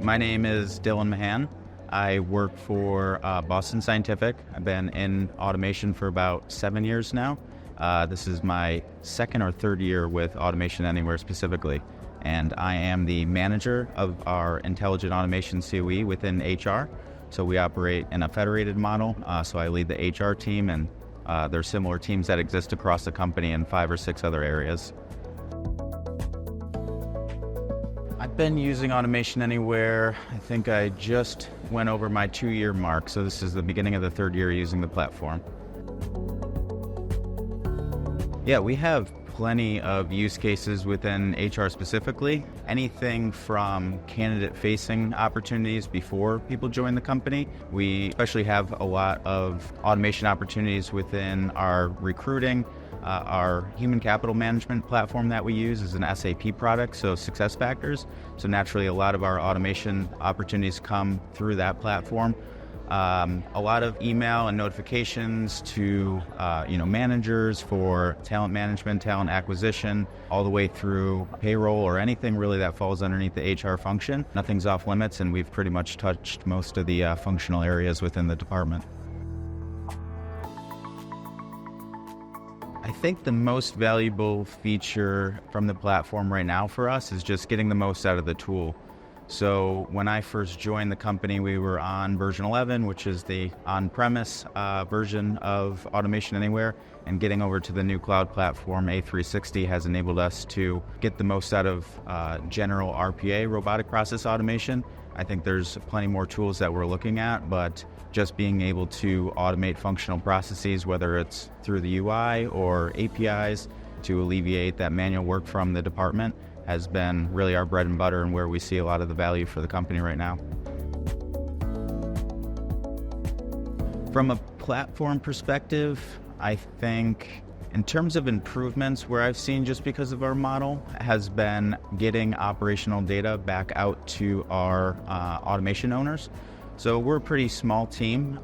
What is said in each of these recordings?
My name is Dylan Mahan. I work for Boston Scientific. I've been in automation for about 7 years now. This is my second or third year with Automation Anywhere specifically. And I am the manager of our Intelligent Automation COE within HR. So we operate in a federated model. So I lead the HR team, and there are similar teams that exist across the company in 5 or 6 other areas. I've been using Automation Anywhere. I think I just went over my 2-year mark, so this is the beginning of the 3rd year using the platform. Yeah, we have plenty of use cases within HR specifically. Anything from candidate-facing opportunities before people join the company. We especially have a lot of automation opportunities within our recruiting. Our human capital management platform that we use is an SAP product, so SuccessFactors. So naturally, a lot of our automation opportunities come through that platform. A lot of email and notifications to managers for talent management, talent acquisition, all the way through payroll or anything really that falls underneath the HR function. Nothing's off limits, and we've pretty much touched most of the functional areas within the department. I think the most valuable feature from the platform right now for us is just getting the most out of the tool. So when I first joined the company, we were on version 11, which is the on-premise version of Automation Anywhere, and getting over to the new cloud platform, A360, has enabled us to get the most out of general RPA, robotic process automation. I think there's plenty more tools that we're looking at, but just being able to automate functional processes, whether it's through the UI or APIs, to alleviate that manual work from the department, has been really our bread and butter and where we see a lot of the value for the company right now. From a platform perspective, I think in terms of improvements, where I've seen just because of our model has been getting operational data back out to our automation owners. So we're a pretty small team.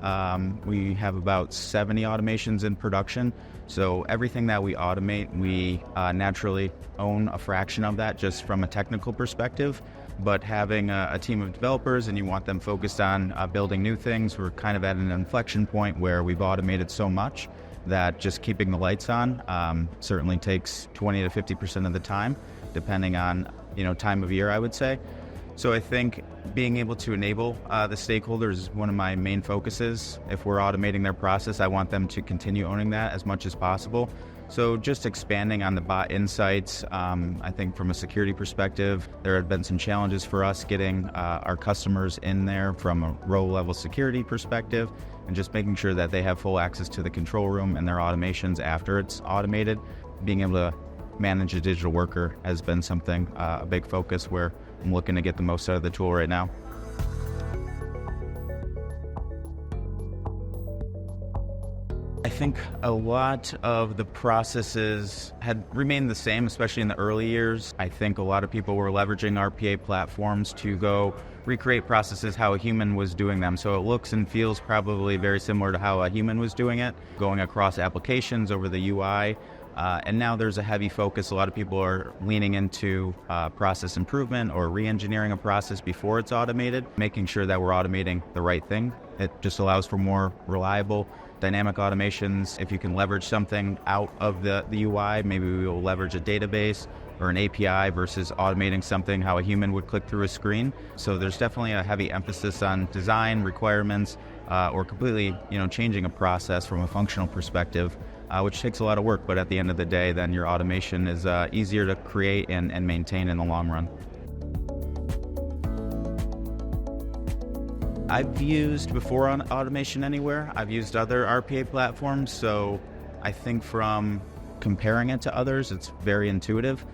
We have about 70 automations in production. So everything that we automate, we naturally own a fraction of that just from a technical perspective. But having a team of developers and you want them focused on building new things, we're kind of at an inflection point where we've automated so much that just keeping the lights on certainly takes 20 to 50% of the time, depending on time of year, I would say. So I think being able to enable the stakeholders is one of my main focuses. If we're automating their process, I want them to continue owning that as much as possible. So just expanding on the bot insights, I think from a security perspective, there have been some challenges for us getting our customers in there from a row-level security perspective, and just making sure that they have full access to the control room and their automations after it's automated. Being able to manage a digital worker has been something, a big focus where I'm looking to get the most out of the tool right now. I think a lot of the processes had remained the same, especially in the early years. I think a lot of people were leveraging RPA platforms to go recreate processes how a human was doing them. So it looks and feels probably very similar to how a human was doing it, going across applications over the UI. And now there's a heavy focus. A lot of people are leaning into process improvement or re-engineering a process before it's automated, making sure that we're automating the right thing. It just allows for more reliable, dynamic automations. If you can leverage something out of the UI, maybe we will leverage a database or an API versus automating something how a human would click through a screen. So there's definitely a heavy emphasis on design requirements or completely changing a process from a functional perspective. Which takes a lot of work, but at the end of the day, then your automation is easier to create and maintain in the long run. I've used before on Automation Anywhere, I've used other RPA platforms, so I think from comparing it to others, it's very intuitive.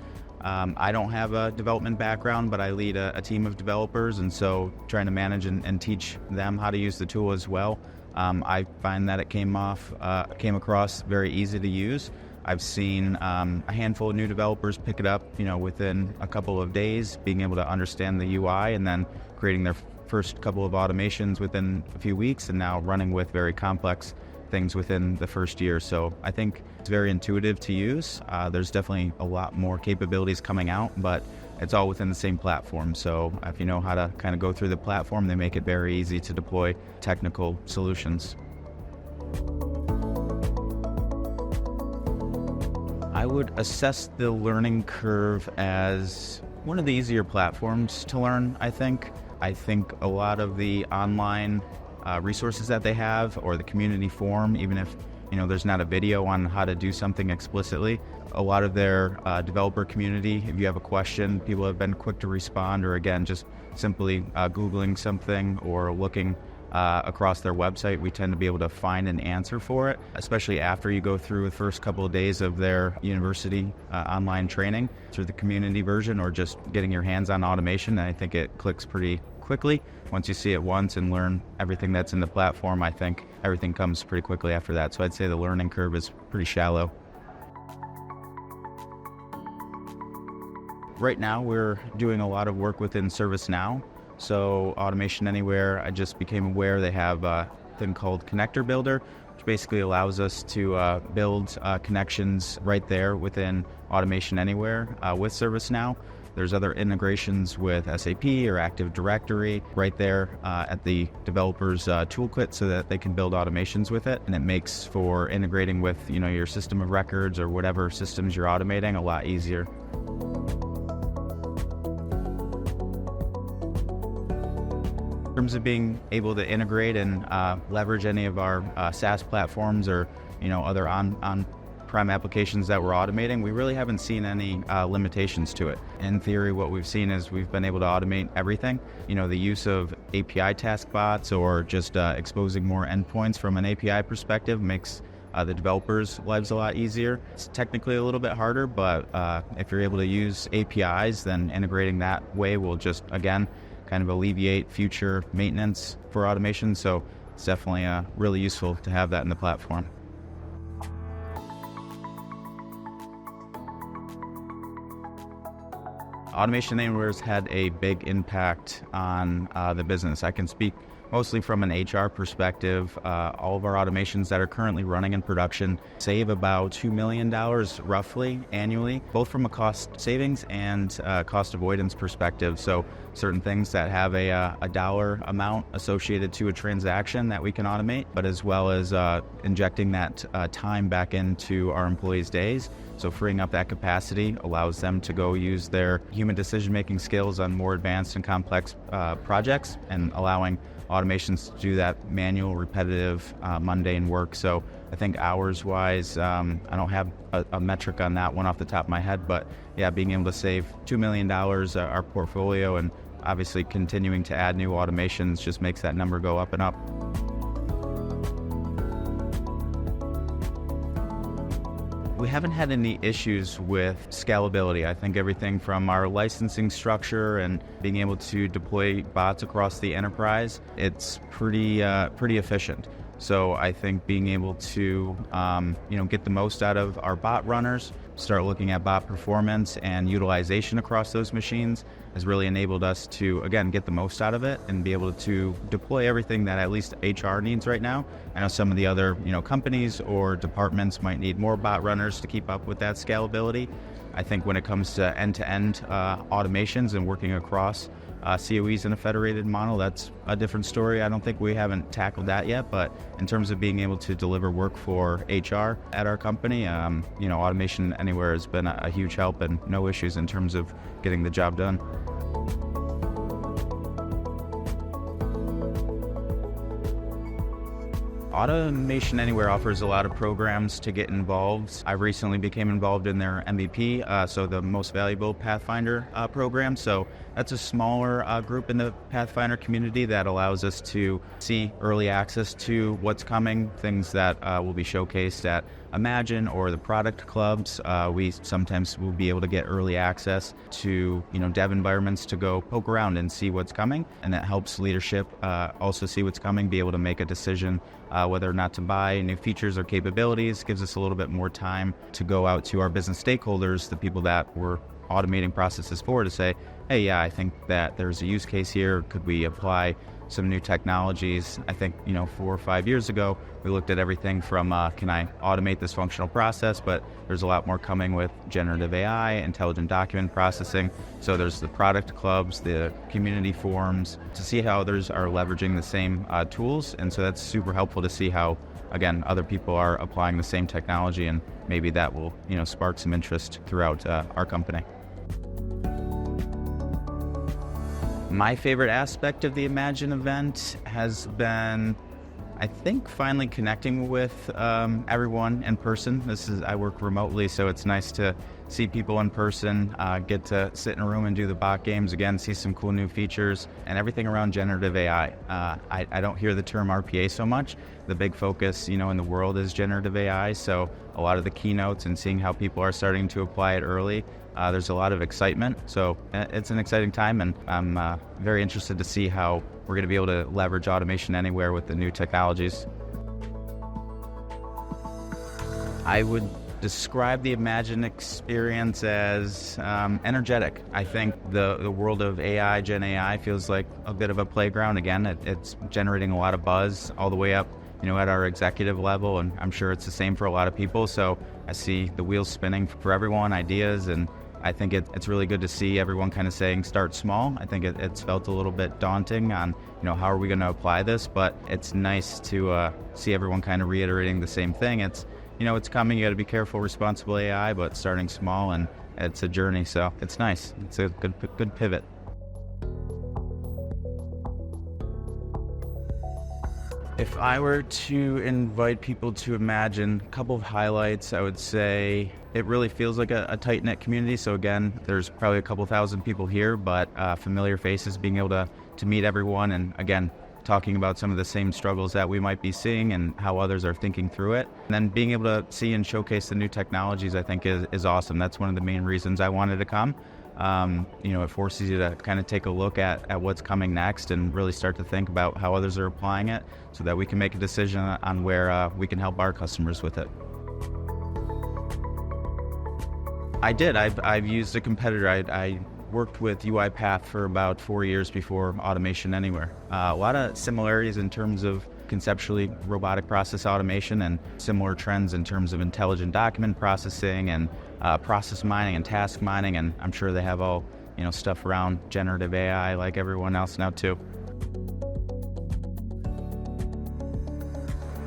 I don't have a development background, but I lead a team of developers, and so trying to manage and teach them how to use the tool as well. I find that it came across very easy to use. I've seen a handful of new developers pick it up, within a couple of days, being able to understand the UI and then creating their first couple of automations within a few weeks, and now running with very complex things within the first year. So I think it's very intuitive to use. There's definitely a lot more capabilities coming out, but it's all within the same platform. So if you know how to kind of go through the platform, they make it very easy to deploy technical solutions. I would assess the learning curve as one of the easier platforms to learn, I think. I think a lot of the online resources that they have, or the community forum, even if there's not a video on how to do something explicitly, a lot of their developer community, if you have a question, people have been quick to respond, or again, just simply Googling something or looking across their website, we tend to be able to find an answer for it, especially after you go through the first couple of days of their university online training through the community version, or just getting your hands on automation. And I think it clicks pretty quickly. Once you see it once and learn everything that's in the platform, I think everything comes pretty quickly after that. So I'd say the learning curve is pretty shallow. Right now, we're doing a lot of work within ServiceNow. So Automation Anywhere, I just became aware they have a thing called Connector Builder, which basically allows us to build connections right there within Automation Anywhere with ServiceNow. There's other integrations with SAP or Active Directory right there at the developer's toolkit, so that they can build automations with it. And it makes for integrating with your system of records or whatever systems you're automating a lot easier. In terms of being able to integrate and leverage any of our SaaS platforms or other on-prem applications that we're automating, we really haven't seen any limitations to it. In theory, what we've seen is we've been able to automate everything. The use of API task bots or just exposing more endpoints from an API perspective makes the developers' lives a lot easier. It's technically a little bit harder, but if you're able to use APIs, then integrating that way will just, again, kind of alleviate future maintenance for automation. So it's definitely really useful to have that in the platform. Automation Anywhere has had a big impact on the business. I can speak mostly from an HR perspective. All of our automations that are currently running in production save about $2 million roughly annually, both from a cost savings and cost avoidance perspective. So certain things that have a dollar amount associated to a transaction that we can automate, but as well as injecting that time back into our employees' days. So freeing up that capacity allows them to go use their human decision-making skills on more advanced and complex projects, and allowing automations to do that manual, repetitive, mundane work. So I think hours-wise, I don't have a metric on that one off the top of my head, but yeah, being able to save $2 million our portfolio, and obviously continuing to add new automations just makes that number go up and up. We haven't had any issues with scalability. I think everything from our licensing structure and being able to deploy bots across the enterprise, it's pretty efficient. So I think being able to get the most out of our bot runners, start looking at bot performance and utilization across those machines has really enabled us to, again, get the most out of it and be able to deploy everything that at least HR needs right now. I know some of the other companies or departments might need more bot runners to keep up with that scalability. I think when it comes to end-to-end automations and working across COEs in a federated model, that's a different story. I don't think we haven't tackled that yet, but in terms of being able to deliver work for HR at our company, Automation Anywhere has been a huge help, and no issues in terms of getting the job done. Automation Anywhere offers a lot of programs to get involved. I recently became involved in their MVP, so the Most Valuable Pathfinder program. So that's a smaller group in the Pathfinder community that allows us to see early access to what's coming, things that will be showcased at Imagine or the product clubs. We sometimes will be able to get early access to dev environments to go poke around and see what's coming, and that helps leadership also see what's coming, be able to make a decision whether or not to buy new features or capabilities. Gives us a little bit more time to go out to our business stakeholders, the people that we're automating processes for, to say, hey, yeah, I think that there's a use case here. Could we apply some new technologies. I think, 4 or 5 years ago, we looked at everything from, can I automate this functional process? But there's a lot more coming with generative AI, intelligent document processing. So there's the product clubs, the community forums, to see how others are leveraging the same tools. And so that's super helpful to see how, again, other people are applying the same technology, and maybe that will, spark some interest throughout our company. My favorite aspect of the Imagine event has been, I think, finally connecting with everyone in person. I work remotely, so it's nice to see people in person, get to sit in a room and do the bot games again, see some cool new features, and everything around generative AI. I don't hear the term RPA so much. The big focus, in the world is generative AI, so a lot of the keynotes and seeing how people are starting to apply it early, there's a lot of excitement. So it's an exciting time, and I'm very interested to see how we're going to be able to leverage automation anywhere with the new technologies. I would describe the Imagine experience as energetic. I think the world of AI, Gen AI, feels like a bit of a playground. Again, it's generating a lot of buzz all the way up, at our executive level, and I'm sure it's the same for a lot of people. So I see the wheels spinning for everyone, ideas, and I think it's really good to see everyone kind of saying start small. I think it's felt a little bit daunting on, how are we going to apply this, but it's nice to see everyone kind of reiterating the same thing. It's coming, you got to be careful, responsible AI, but starting small, and it's a journey, so it's nice. It's a good pivot. If I were to invite people to Imagine, a couple of highlights, I would say it really feels like a tight-knit community. So again, there's probably a couple thousand people here, but familiar faces, being able to meet everyone, and again, talking about some of the same struggles that we might be seeing and how others are thinking through it. And then being able to see and showcase the new technologies, I think is awesome. That's one of the main reasons I wanted to come. It forces you to kind of take a look at what's coming next and really start to think about how others are applying it so that we can make a decision on where we can help our customers with it. I did. I've used a competitor. I worked with UiPath for about 4 years before Automation Anywhere. A lot of similarities in terms of conceptually robotic process automation, and similar trends in terms of intelligent document processing and process mining and task mining, and I'm sure they have all stuff around generative AI like everyone else now too.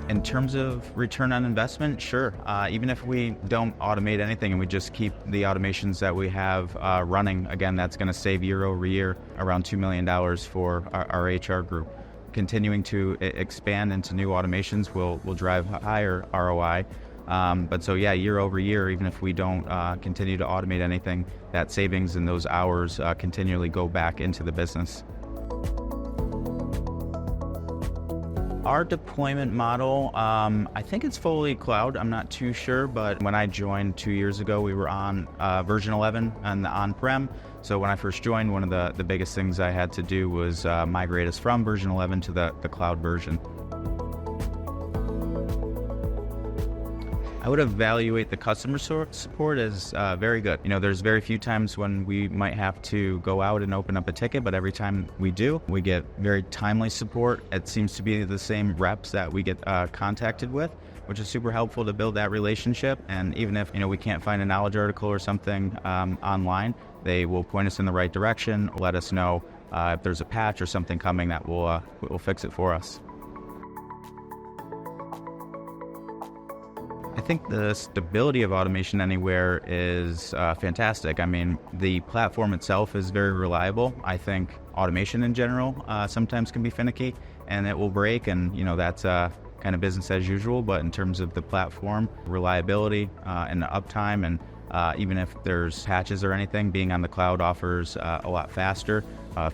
In terms of return on investment, sure. Even if we don't automate anything and we just keep the automations that we have running, again, that's going to save year over year around $2 million for our HR group. Continuing to expand into new automations will drive higher ROI. But so yeah, year over year, even if we don't continue to automate anything, that savings and those hours continually go back into the business. Our deployment model, I think it's fully cloud. I'm not too sure, but when I joined 2 years ago, we were on version 11 on the on-prem. So when I first joined, one of the biggest things I had to do was migrate us from version 11 to the cloud version. I would evaluate the customer support as very good. There's very few times when we might have to go out and open up a ticket, but every time we do, we get very timely support. It seems to be the same reps that we get contacted with, which is super helpful to build that relationship. And even if we can't find a knowledge article or something online, they will point us in the right direction, let us know if there's a patch or something coming that will fix it for us. I think the stability of Automation Anywhere is fantastic. I mean, the platform itself is very reliable. I think automation in general sometimes can be finicky and it will break, and that's kind of business as usual. But in terms of the platform, reliability and uptime, and even if there's patches or anything, being on the cloud offers a lot faster.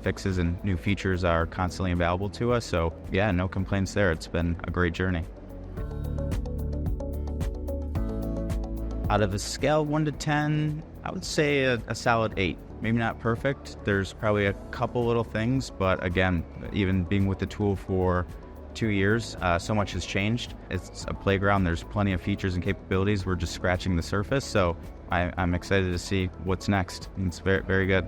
Fixes and new features are constantly available to us. So yeah, no complaints there. It's been a great journey. Out of a scale of 1 to 10, I would say a solid 8. Maybe not perfect. There's probably a couple little things, but again, even being with the tool for 2 years, so much has changed. It's a playground. There's plenty of features and capabilities. We're just scratching the surface. So I'm excited to see what's next. It's very, very good.